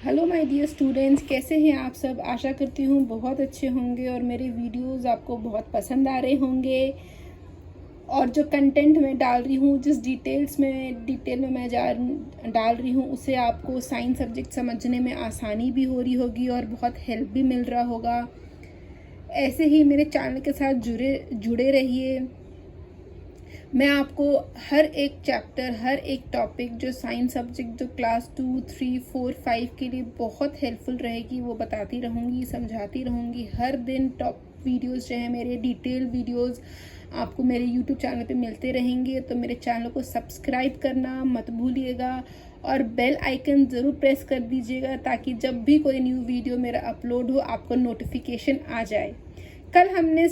Hello my dear students, कैसे हैं आप सब। आशा करती हूँ बहुत अच्छे होंगे और मेरे वीडियोस आपको बहुत पसंद आ रहे होंगे। और जो कंटेंट मैं डाल रही हूँ, जिस डिटेल में मैं डाल रही हूँ, उससे आपको साइंस सब्जेक्ट समझने में आसानी भी हो रही होगी और बहुत हेल्प भी मिल रहा होगा। ऐसे ही मेरे चैनल के साथ जुड़े रहिए। मैं आपको हर एक चैप्टर, हर एक टॉपिक जो साइंस सब्जेक्ट जो क्लास 2, 3, 4, 5 के लिए बहुत हेल्पफुल रहेगी वो बताती रहूँगी, समझाती रहूँगी। हर दिन टॉप वीडियोस जो है मेरे डिटेल वीडियोस आपको मेरे यूट्यूब चैनल पे मिलते रहेंगे। तो मेरे चैनल को सब्सक्राइब करना मत भूलिएगा और बेल आइकन ज़रूर प्रेस कर दीजिएगा ताकि जब भी कोई न्यू वीडियो मेरा अपलोड हो आपको नोटिफिकेशन आ जाए। कल हमने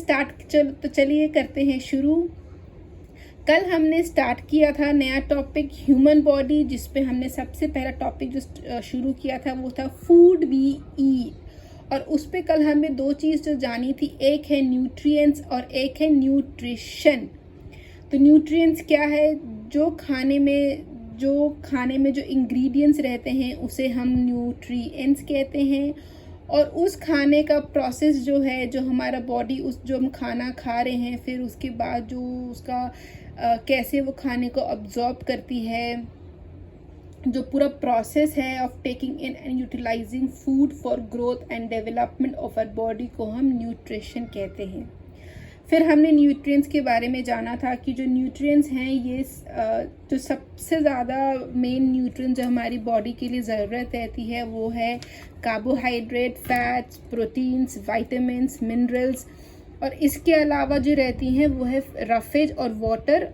चलिए करते हैं शुरू। कल हमने स्टार्ट किया था नया टॉपिक ह्यूमन बॉडी, जिसपे हमने सबसे पहला टॉपिक जो शुरू किया था वो था फूड वी ईट। और उस पे कल हमें दो चीज़ जो जानी थी, एक है न्यूट्रिएंट्स और एक है न्यूट्रिशन। तो न्यूट्रिएंट्स क्या है, जो खाने में जो इंग्रेडिएंट्स रहते हैं उसे हम न्यूट्रिएंट्स कहते हैं। और उस खाने का प्रोसेस जो है, जो हमारा बॉडी जो हम खाना खा रहे हैं फिर उसके बाद जो उसका कैसे वो खाने को अब्जॉर्ब करती है, जो पूरा प्रोसेस है of taking in and utilising food for growth and development of our body को हम न्यूट्रिशन कहते हैं। फिर हमने न्यूट्रिएंट्स के बारे में जाना था कि जो न्यूट्रिएंट्स हैं ये जो सबसे ज़्यादा मेन न्यूट्रिएंट जो हमारी बॉडी के लिए ज़रूरत रहती है वो है carbohydrate, fats, proteins, vitamins, minerals. और इसके अलावा जो रहती हैं वो है रफेज और वाटर।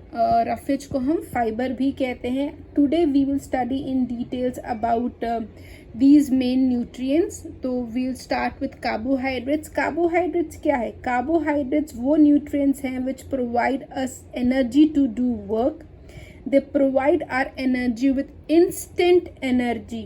रफेज को हम फाइबर भी कहते हैं। Today we will study in details about these main nutrients। तो we'll start with carbohydrates। carbohydrates क्या है? carbohydrates वो nutrients हैं which provide us energy to do work। they provide our energy with instant energy।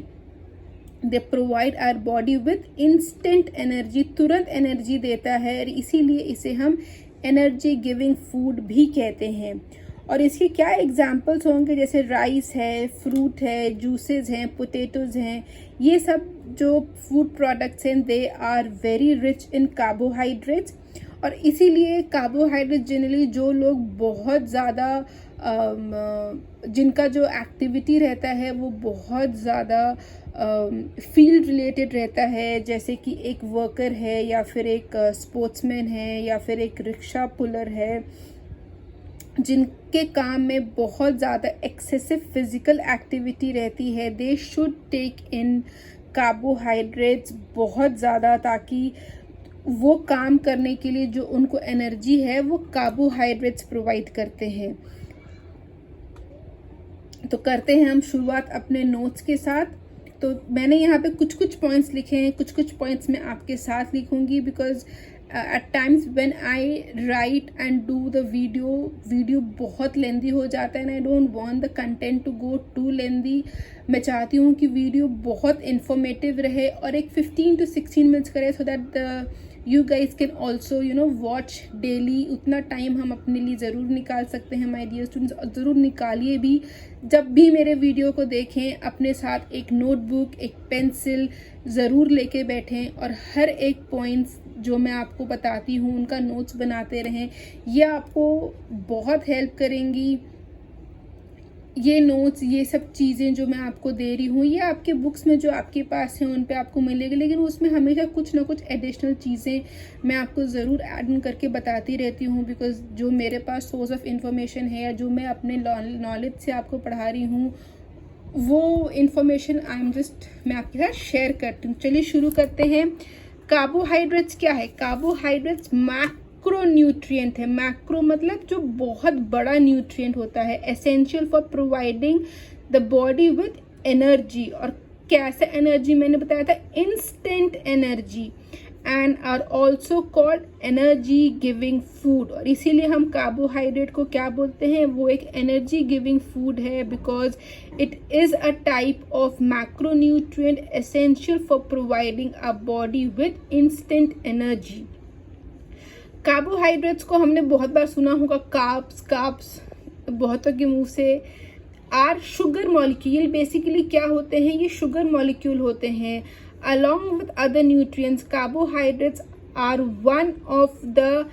they provide our body with instant energy, तुरंत energy देता है और इसीलिए इसे हम एनर्जी गिविंग फूड भी कहते हैं। और इसके क्या एग्जाम्पल्स होंगे, जैसे राइस है, फ्रूट है, जूसेस हैं, पोटैटोज हैं। ये सब जो फूड प्रोडक्ट्स हैं they are very rich in carbohydrates. और इसीलिए कार्बोहाइड्रेट जनरली जो लोग बहुत ज़्यादा जिनका जो एक्टिविटी रहता है वो बहुत ज़्यादा फील्ड रिलेटेड रहता है, जैसे कि एक वर्कर है या फिर एक स्पोर्ट्समैन है या फिर एक रिक्शा पुलर है, जिनके काम में बहुत ज़्यादा एक्सेसिव फिजिकल एक्टिविटी रहती है, they should take in carbohydrates बहुत ज़्यादा, ताकि वो काम करने के लिए जो उनको एनर्जी है वो कार्बोहाइड्रेट्स प्रोवाइड करते हैं। तो करते हैं हम शुरुआत अपने नोट्स के साथ। तो मैंने यहाँ पे कुछ पॉइंट्स लिखे हैं, कुछ पॉइंट्स मैं आपके साथ लिखूंगी because at times when I write and do the video बहुत लेंदी हो जाता है and I don't want the content to go too lengthy। मैं चाहती हूँ कि वीडियो बहुत इंफॉर्मेटिव रहे और एक 15 to 16 मिनट्स करे so that you guys can also watch daily। उतना टाइम हम अपने लिए ज़रूर निकाल सकते हैं माय डियर स्टूडेंट्स, और ज़रूर निकालिए भी। जब भी मेरे वीडियो को देखें अपने साथ एक नोटबुक, एक पेंसिल ज़रूर लेके बैठें और हर एक पॉइंट्स जो मैं आपको बताती हूँ उनका नोट्स बनाते रहें। ये आपको बहुत हेल्प करेंगी। ये नोट्स, ये सब चीज़ें जो मैं आपको दे रही हूँ ये आपके बुक्स में जो आपके पास हैं उन पे आपको मिलेगी, लेकिन उसमें हमेशा कुछ ना कुछ एडिशनल चीज़ें मैं आपको ज़रूर ऐड ऑन करके बताती रहती हूँ बिकॉज जो मेरे पास सोर्स ऑफ इंफॉर्मेशन है या जो मैं अपने नॉलेज से आपको पढ़ा रही हूँ वो इन्फॉर्मेशन मैं आपके साथ शेयर करती हूँ। चलिए शुरू करते हैं। कार्बोहाइड्रेट्स क्या है? कार्बोहाइड्रेट्स मैक्रो न्यूट्रिएंट है। मैक्रो मतलब जो बहुत बड़ा न्यूट्रिएंट होता है, essential for providing the body with energy. और कैसे एनर्जी? मैंने बताया था instant energy, and are also called energy giving food. और इसीलिए हम कार्बोहाइड्रेट को क्या बोलते हैं? वो एक एनर्जी गिविंग फूड है because it is a type of macronutrient essential for providing a body with instant energy. Carbohydrates को हमने बहुत बार सुना होगा, कार्ब्स बहुतों के मुंह से। Are sugar molecule. बेसिकली क्या होते हैं, ये शुगर मॉलिक्यूल होते हैं। Along with other nutrients, carbohydrates are one of the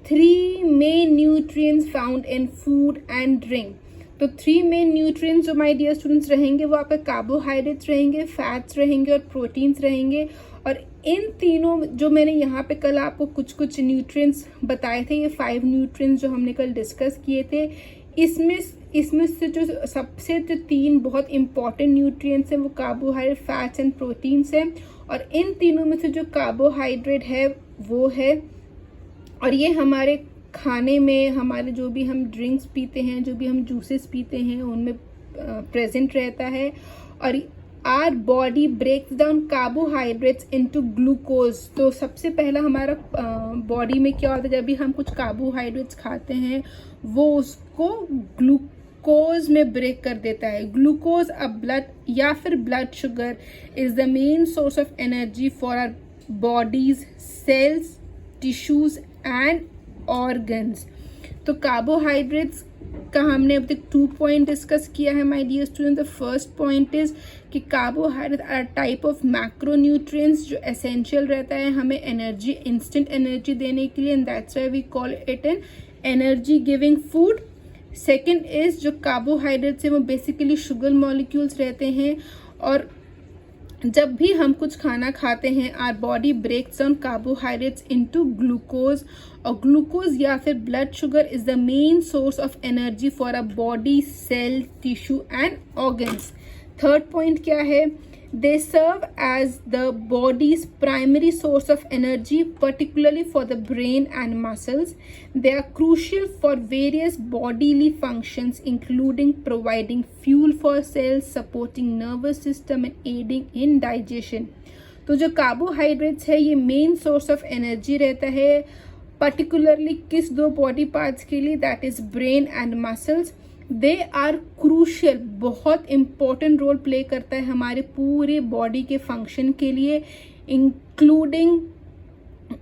3 main nutrients found in food and drink. तो 3 मेन न्यूट्रिएंट्स जो माय डियर स्टूडेंट्स रहेंगे वो आपके कार्बोहाइड्रेट्स रहेंगे, फैट्स रहेंगे और प्रोटीन्स रहेंगे। और इन तीनों जो मैंने यहाँ पे कल आपको कुछ कुछ न्यूट्रिएंट्स बताए थे, ये 5 न्यूट्रिएंट्स जो हमने कल डिस्कस किए थे, इसमें से जो सबसे जो 3 बहुत इंपॉर्टेंट न्यूट्रिएंट्स हैं वो कार्बोहाइड्रेट, फैट्स एंड प्रोटीन्स हैं। और इन तीनों में से जो कार्बोहाइड्रेट है वो है, और ये हमारे खाने में, हमारे जो भी हम ड्रिंक्स पीते हैं, जो भी हम जूसेस पीते हैं उनमें प्रेजेंट रहता है। और our body breaks down carbohydrates into glucose. तो सबसे पहला हमारा बॉडी में क्या होता है, जब भी हम कुछ कार्बोहाइड्रेट्स खाते हैं वो उसको ग्लूकोज में ब्रेक कर देता है। ग्लूकोज अ ब्लड या फिर blood sugar is the main source of energy for our bodies, cells, tissues and organs. तो कार्बोहाइड्रेट्स का हमने अब तक 2 पॉइंट डिस्कस किया है my dear student. The first point is कि carbohydrate are type of macronutrients जो एसेंशियल रहता है हमें एनर्जी, इंस्टेंट एनर्जी देने के लिए, and that's why we call it an energy giving food. Second is जो कार्बोहाइड्रेट्स है वो बेसिकली शुगर मॉलिक्यूल्स रहते हैं, और जब भी हम कुछ खाना खाते हैं our body breaks down carbohydrates into glucose, और ग्लूकोज या फिर blood sugar is the main source of energy for a body, cell, tissue and organs. Third point क्या है, they serve as the body's primary source of energy particularly for the brain and muscles. They are crucial for various bodily functions including providing fuel for cells, supporting nervous system and aiding in digestion. तो जो carbohydrates है ये main source of energy रहता है particularly किस 2 body parts के लिए, that is brain and muscles. They are crucial, बहुत इंपॉर्टेंट रोल प्ले करता है हमारे पूरे बॉडी के फंक्शन के लिए, including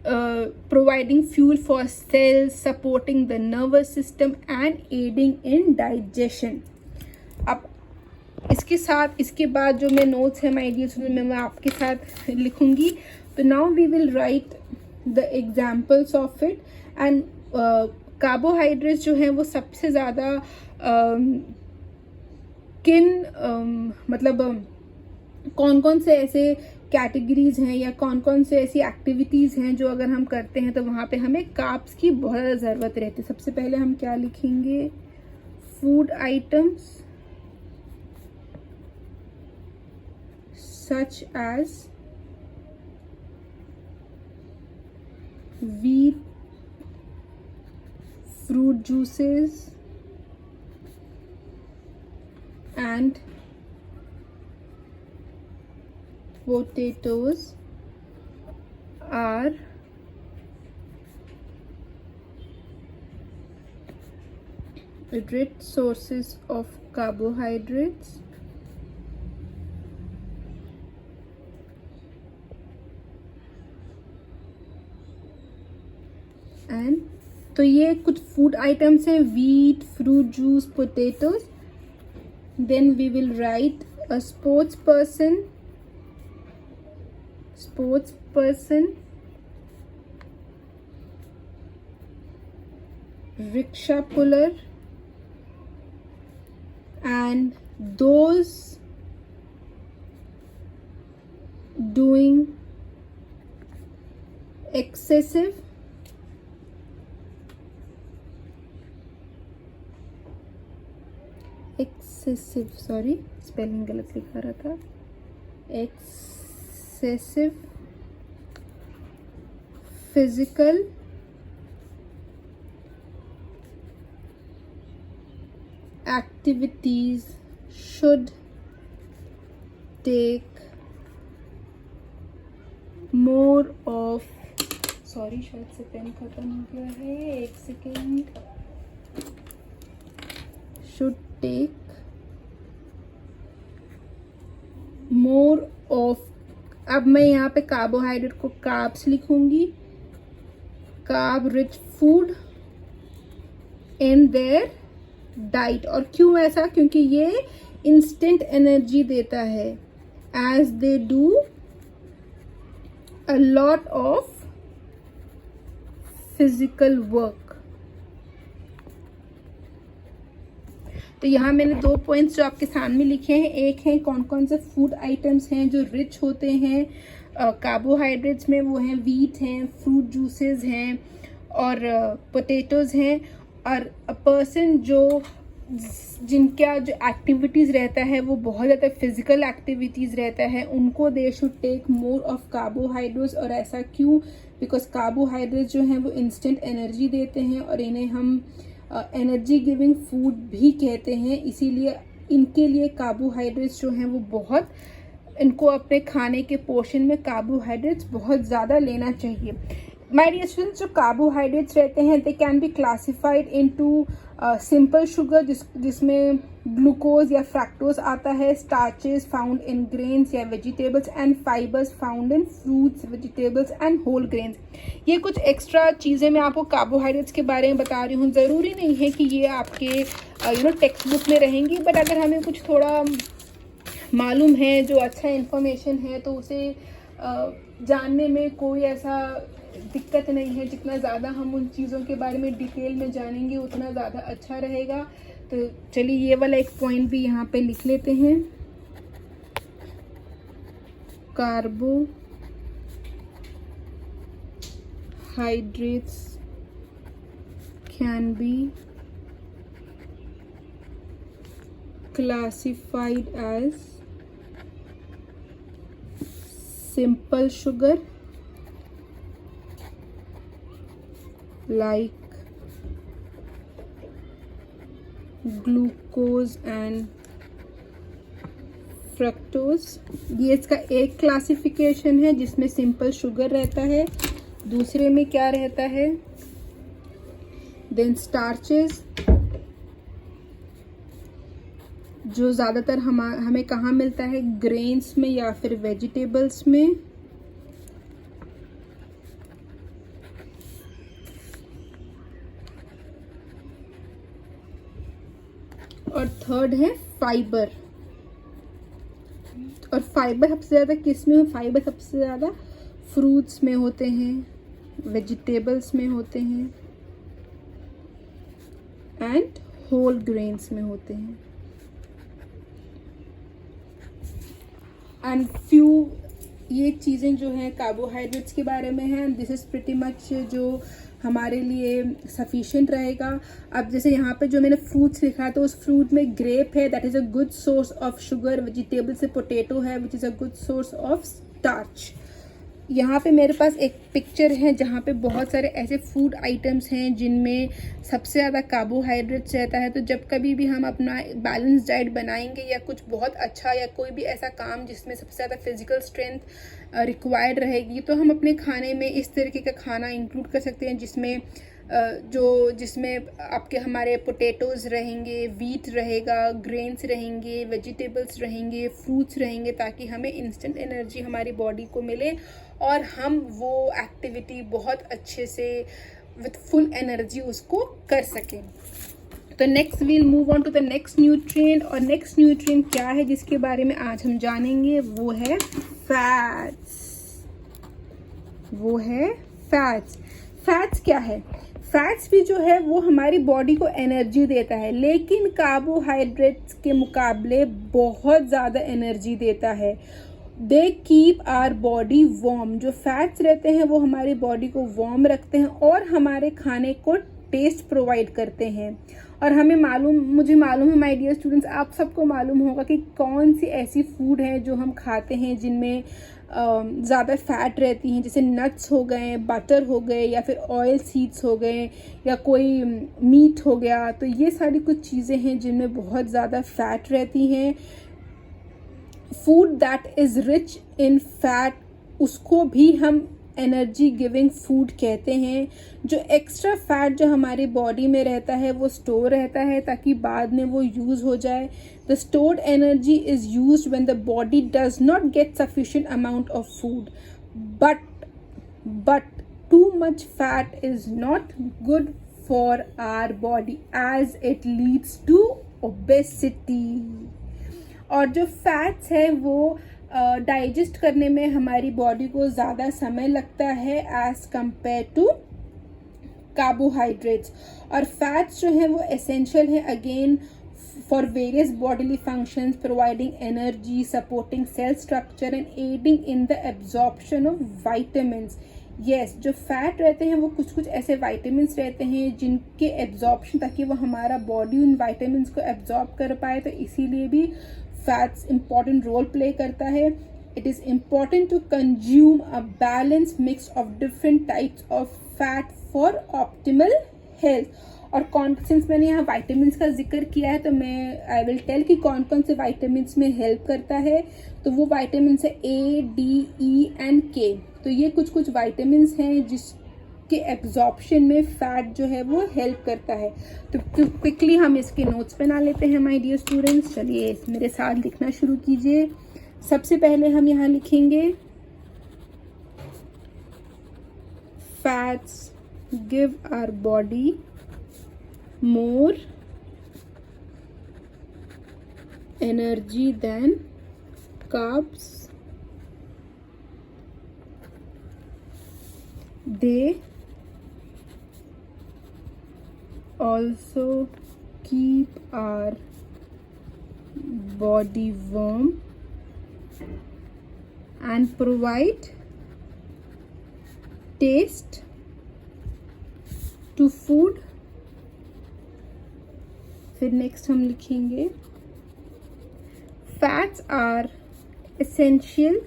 providing fuel for cells, supporting the nervous system and aiding in digestion. अब इसके साथ इसके बाद जो मैं नोट्स है माय डियर स्टूडेंट मैं आपके साथ लिखूंगी। तो now we will write the examples of it. And carbohydrates जो हैं वो सबसे ज़्यादा मतलब कौन कौन से ऐसे कैटेगरीज हैं या कौन कौन से ऐसी एक्टिविटीज़ हैं जो अगर हम करते हैं तो वहाँ पे हमें कार्ब्स की बहुत ज़्यादा ज़रूरत रहती है। सबसे पहले हम क्या लिखेंगे, food items such as wheat, fruit juices and potatoes are rich sources of carbohydrates and तो ये कुछ फूड आइटम्स हैं, wheat, fruit juice, potatoes. Then we will write a sports person, rickshaw puller and those doing excessive sorry spelling गलत लिखा रहा था, excessive physical activities should take more of, sorry शायद से पेन खत्म हो गया है, एक second, should take more of। अब मैं यहाँ पे कार्बोहाइड्रेट को कार्ब्स लिखूंगी, carb rich food in their diet. और क्यों ऐसा? क्योंकि ये इंस्टेंट एनर्जी देता है, as they do a lot of physical work. तो यहाँ मैंने 2 पॉइंट्स जो आपके सामने लिखे हैं, एक है कौन कौन से फूड आइटम्स हैं जो रिच होते हैं कार्बोहाइड्रेट्स में, वो हैं वीट हैं, फ्रूट जूसेस हैं और पोटैटोज़ हैं। और अ पर्सन जिनका जो एक्टिविटीज़ रहता है वो बहुत ज़्यादा फिजिकल एक्टिविटीज़ रहता है, उनको they should take more of carbohydrates. और ऐसा क्यों? बिकॉज कार्बोहाइड्रेट्स जो हैं वो इंस्टेंट एनर्जी देते हैं और इन्हें हम एनर्जी गिविंग फूड भी कहते हैं। इसीलिए इनके लिए कार्बोहाइड्रेट्स जो हैं वो बहुत, इनको अपने खाने के पोर्शन में कार्बोहाइड्रेट्स बहुत ज़्यादा लेना चाहिए। माय डियर स्टूडेंट्स, जो कार्बोहाइड्रेट्स रहते हैं they can be classified into simple sugar जिसमें ग्लूकोज या फ्रैक्टोज आता है, स्टार्चेस फाउंड इन ग्रेन्स या vegetables and fibres found in fruits, vegetables and whole grains. ये कुछ एक्स्ट्रा चीज़ें मैं आपको कार्बोहाइड्रेट्स के बारे में बता रही हूँ। ज़रूरी नहीं है कि ये आपके टेक्स्ट बुक में रहेंगी, बट अगर हमें कुछ थोड़ा मालूम है, जो अच्छा इन्फॉर्मेशन है, तो उसे जानने में कोई ऐसा दिक्कत नहीं है। जितना ज़्यादा हम उन चीज़ों के बारे में डिटेल में जानेंगे उतना ज़्यादा अच्छा रहेगा। तो चलिए ये वाला एक पॉइंट भी यहाँ पे लिख लेते हैं। Carbohydrates can be classified as simple sugar like glucose and fructose। ये इसका एक क्लासिफिकेशन है जिसमें सिंपल शुगर रहता है। दूसरे में क्या रहता है? देन स्टार्चेस, जो ज़्यादातर हमें कहाँ मिलता है? ग्रेन्स में या फिर वेजिटेबल्स में। और थर्ड है फाइबर। और फाइबर सबसे ज़्यादा किस में? फाइबर सबसे ज़्यादा फ्रूट्स में होते हैं, वेजिटेबल्स में होते हैं एंड होल ग्रेन्स में होते हैं। एंड फ्यू ये चीज़ें जो हैं कार्बोहाइड्रेट्स के बारे में हैं। दिस इज़ प्रिटी मच जो हमारे लिए सफिशिएंट रहेगा। अब जैसे यहाँ पे जो मैंने फ्रूट्स लिखा है, तो उस फ्रूट में ग्रेप है, that is a good source of sugar. Vegetable से पोटैटो है, which is a good source of starch. यहाँ पे मेरे पास एक पिक्चर है जहाँ पे बहुत सारे ऐसे फूड आइटम्स हैं जिनमें सबसे ज़्यादा कार्बोहाइड्रेट्स रहता है। तो जब कभी भी हम अपना बैलेंस डाइट बनाएंगे या कुछ बहुत अच्छा या कोई भी ऐसा काम जिसमें सबसे ज़्यादा फिजिकल स्ट्रेंथ रिक्वायर्ड रहेगी, तो हम अपने खाने में इस तरीके का खाना इंक्लूड कर सकते हैं जिसमें आपके हमारे पोटैटोज़ रहेंगे, वीट रहेगा, ग्रेन्स रहेंगे, वेजिटेबल्स रहेंगे, फ्रूट्स रहेंगे, ताकि हमें इंस्टेंट एनर्जी हमारी बॉडी को मिले और हम वो एक्टिविटी बहुत अच्छे से विथ फुल एनर्जी उसको कर सकें। तो next we'll move on to the next nutrient. और नेक्स्ट न्यूट्रिएंट क्या है जिसके बारे में आज हम जानेंगे? वो है फैट्स। फैट्स क्या है? फैट्स भी जो है वो हमारी बॉडी को एनर्जी देता है, लेकिन कार्बोहाइड्रेट्स के मुकाबले बहुत ज़्यादा एनर्जी देता है। They keep our body warm. जो फैट्स रहते हैं वो हमारी बॉडी को वार्म रखते हैं और हमारे खाने को टेस्ट प्रोवाइड करते हैं। और मुझे मालूम है माय डियर स्टूडेंट्स, आप सबको मालूम होगा कि कौन सी ऐसी फूड है जो हम खाते हैं जिनमें ज़्यादा फैट रहती हैं, जैसे नट्स हो गए, बटर हो गए, या फिर ऑयल सीड्स हो गए, या कोई मीट हो गया। तो ये सारी कुछ चीज़ें हैं जिनमें बहुत ज़्यादा फैट रहती हैं। Food that is rich in fat, उसको भी हम एनर्जी गिविंग फूड कहते हैं। जो एक्स्ट्रा फैट जो हमारी बॉडी में रहता है वो स्टोर रहता है ताकि बाद में वो यूज़ हो जाए। The stored energy is used when the body does not gate sufficient amount of food, but too much fat is not good for our body as it leads to obesity. और जो fats है वो digest करने में हमारी body को ज़्यादा समय लगता है एज कंपेयर टू कार्बोहाइड्रेट्स. और फैट्स जो हैं वो एसेंशियल है again for various bodily functions, providing energy, supporting cell structure and aiding in the absorption of vitamins. Yes, जो फैट रहते हैं वो कुछ कुछ ऐसे वाइटामिन्स रहते हैं जिनके एब्जॉर्प्शन, ताकि वो हमारा बॉडी उन वाइटामिन्स को एब्जॉर्ब कर पाए, तो इसीलिए भी फैट्स इंपॉर्टेंट रोल प्ले करता है. It is important to consume a balance mix of different types of fat for optimal health. और कौन, सिंस मैंने यहाँ वाइटामिन्स का जिक्र किया है तो मैं आई विल टेल कि कौन कौन से वाइटामिन्स में हेल्प करता है. तो वो वाइटामिन्स है A, D, E and K. तो ये कुछ कुछ वाइटामिन्स हैं जिसके एब्जॉर्प्शन में फैट जो है वो हेल्प करता है. तो क्विकली हम इसके नोट्स बना लेते हैं माय डियर स्टूडेंट्स. चलिए मेरे साथ लिखना शुरू कीजिए. सबसे पहले हम यहाँ लिखेंगे fats give our body more energy than carbs. They also keep our body warm and provide taste to food. फिर नेक्स्ट हम लिखेंगे fats are essential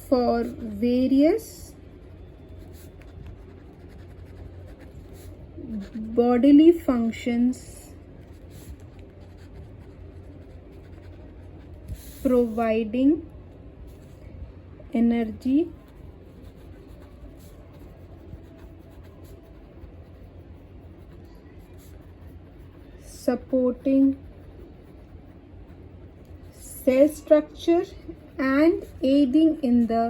for various bodily functions, providing energy, supporting cell structure and aiding in the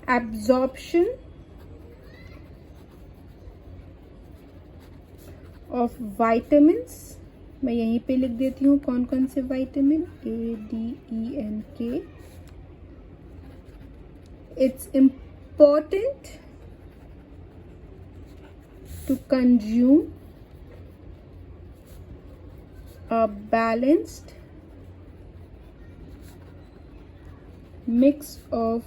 absorption of vitamins. मैं यहीं पे लिख देती हूँ कौन कौन से vitamin A, D, E and K. It's important to consume a balanced mix of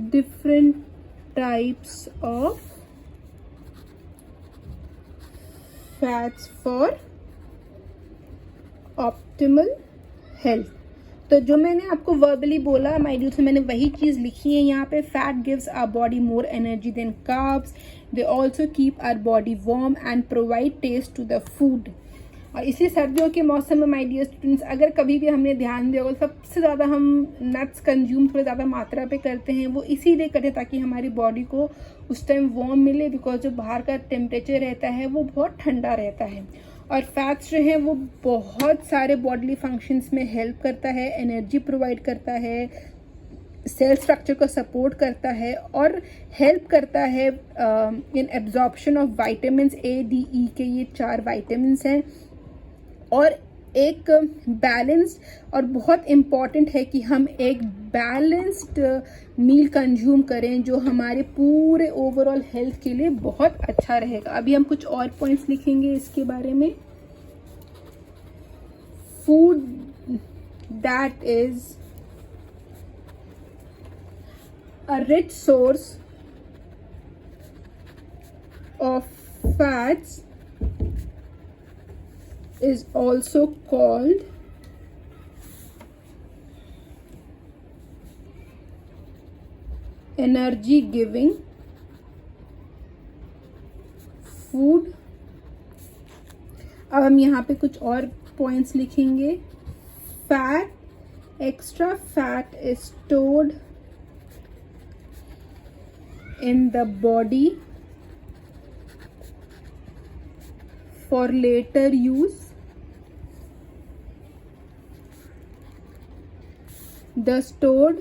different types of fats for optimal health. तो जो मैंने आपको वर्बली बोला माय डियर, मैंने वही चीज़ लिखी है यहाँ पे. Fat gives our body more energy than carbs. They also keep our body warm and provide taste to the food. और इसी सर्दियों के मौसम में माय डियर स्टूडेंट्स, अगर कभी भी हमने ध्यान दिया होगा, सबसे ज़्यादा हम नट्स कंज्यूम थोड़ी ज़्यादा मात्रा पे करते हैं. वो इसीलिए करते हैं ताकि हमारी बॉडी को उस टाइम वार्म मिले, बिकॉज जो बाहर का टेम्परेचर रहता है वो बहुत ठंडा रहता है. और फैट्स जो है वो बहुत सारे बॉडीली फंक्शंस में हेल्प करता है, एनर्जी प्रोवाइड करता है, सेल स्ट्रक्चर को सपोर्ट करता है और हेल्प करता है इन absorption of vitamins A, D, E के ये 4 वाइटामिन्स हैं. और एक बैलेंस्ड और बहुत इम्पॉर्टेंट है कि हम एक बैलेंस्ड मील कंज्यूम करें जो हमारे पूरे ओवरऑल हेल्थ के लिए बहुत अच्छा रहेगा. अभी हम कुछ और पॉइंट्स लिखेंगे इसके बारे में. Food that is a rich source of fats is also called energy giving food. अब हम यहाँ पे कुछ और पॉइंट्स लिखेंगे. Fat, extra fat is stored in the body for later use. The stored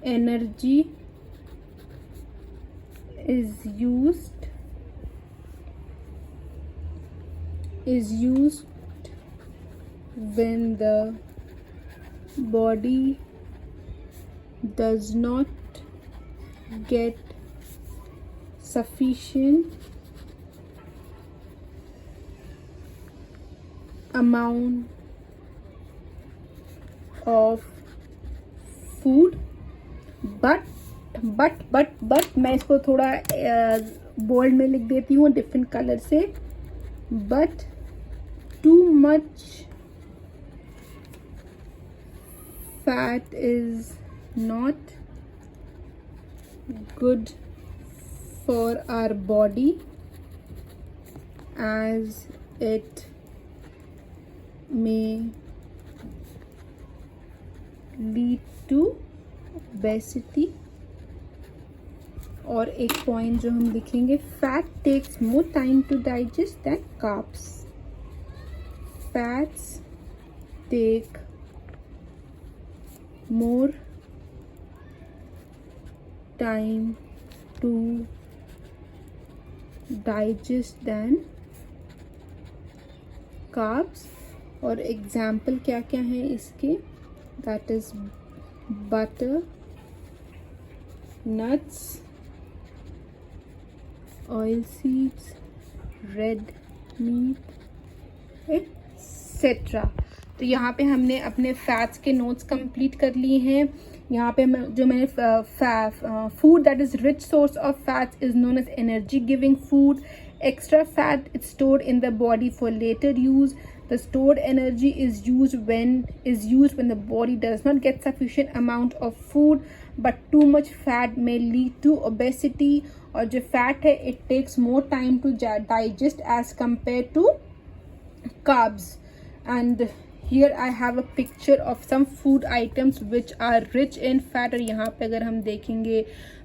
energy is used when the body does not get sufficient amount of food, but मैं इसको थोड़ा बोल्ड में लिख देती हूँ डिफरेंट कलर से, but too much fat is not good for our body as it may lead to obesity. और एक पॉइंट जो हम लिखेंगे, fat takes more time to digest than carbs. Fats take more time to digest than carbs. और example क्या क्या हैं इसके, that is butter, nuts, oil seeds, red meat, etc. तो यहाँ पे हमने अपने फैट्स के नोट्स कंप्लीट कर लिए हैं. यहाँ पे जो मैंने food that is rich source of fats is known as energy giving food. Extra fat is stored in the body for later use. The stored energy is used when the body does not get sufficient amount of food, but too much fat may lead to obesity. और जो fat है it takes more time to digest as compared to carbs. And here I have a picture of some food items which are rich in fat. और यहाँ पे अगर हम देखेंगे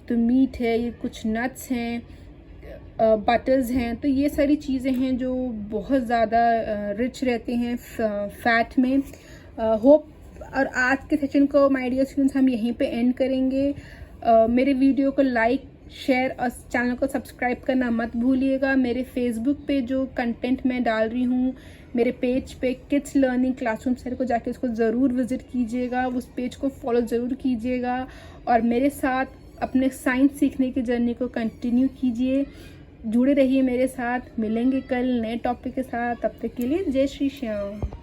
तो मीट है, ये कुछ नट्स हैं, बटर्स हैं. तो ये सारी चीज़ें हैं जो बहुत ज़्यादा रिच रहते हैं फैट में. होप और आज के सेशन को माय डियर स्टूडेंट्स हम यहीं पे एंड करेंगे. मेरे वीडियो को लाइक, शेयर और चैनल को सब्सक्राइब करना मत भूलिएगा. मेरे फेसबुक पे जो कंटेंट मैं डाल रही हूँ, मेरे पेज पे किड्स लर्निंग क्लासरूम सेंटर को जाके उसको ज़रूर विज़िट कीजिएगा, उस पेज को फॉलो ज़रूर कीजिएगा और मेरे साथ अपने साइंस सीखने की जर्नी को कंटिन्यू कीजिए. जुड़े रहिए मेरे साथ. मिलेंगे कल नए टॉपिक के साथ. तब तक के लिए जय श्री श्याम.